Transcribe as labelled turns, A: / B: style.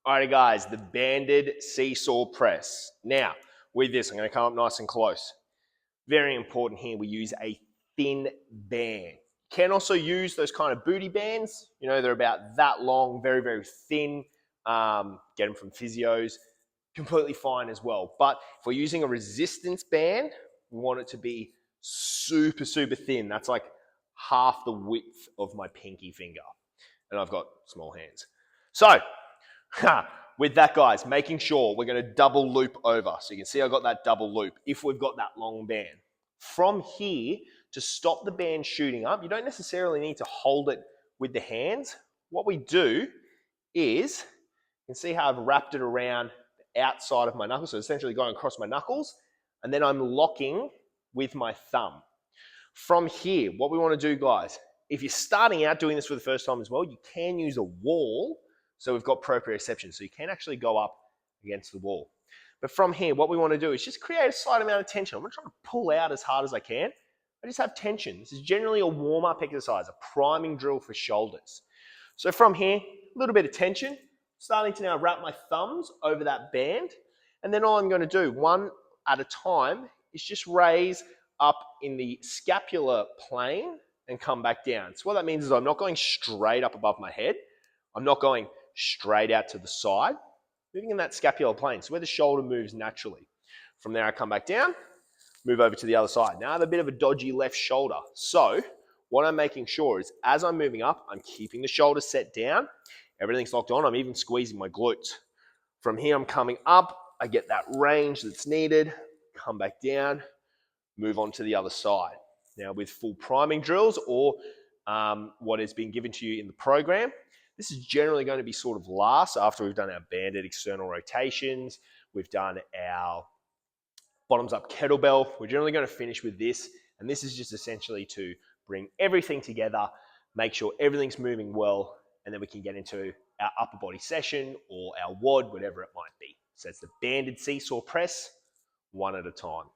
A: Alrighty guys, the banded seesaw press. Now, with this, I'm gonna come up nice and close. Very important here, we use a thin band. You can also use those kind of booty bands. You know, they're about that long, very, very thin. Get them from physios, completely fine as well. But if we're using a resistance band, we want it to be super, super thin. That's like half the width of my pinky finger. And I've got small hands. So, with that, guys, making sure we're going to double loop over. So you can see I got that double loop if we've got that long band. From here, to stop the band shooting up, you don't necessarily need to hold it with the hands. What we do is, you can see how I've wrapped it around the outside of my knuckles, so essentially going across my knuckles, and then I'm locking with my thumb. From here, what we want to do, guys, if you're starting out doing this for the first time as well, you can use a wall. So we've got proprioception. So you can actually go up against the wall. But from here, what we want to do is just create a slight amount of tension. I'm not trying to pull out as hard as I can. I just have tension. This is generally a warm-up exercise, a priming drill for shoulders. So from here, a little bit of tension. Starting to now wrap my thumbs over that band. And then all I'm going to do, one at a time, is just raise up in the scapular plane and come back down. So what that means is I'm not going straight up above my head. I'm not going straight out to the side, moving in that scapular plane, so where the shoulder moves naturally. From there, I come back down, move over to the other side. Now I have a bit of a dodgy left shoulder. So what I'm making sure is as I'm moving up, I'm keeping the shoulder set down, everything's locked on, I'm even squeezing my glutes. From here, I'm coming up, I get that range that's needed, come back down, move on to the other side. Now with full priming drills or what has been given to you in the program, this is generally going to be sort of last after we've done our banded external rotations, we've done our bottoms up kettlebell. We're generally going to finish with this, and this is just essentially to bring everything together, make sure everything's moving well, and then we can get into our upper body session or our WOD, whatever it might be. So it's the banded seesaw press, one at a time.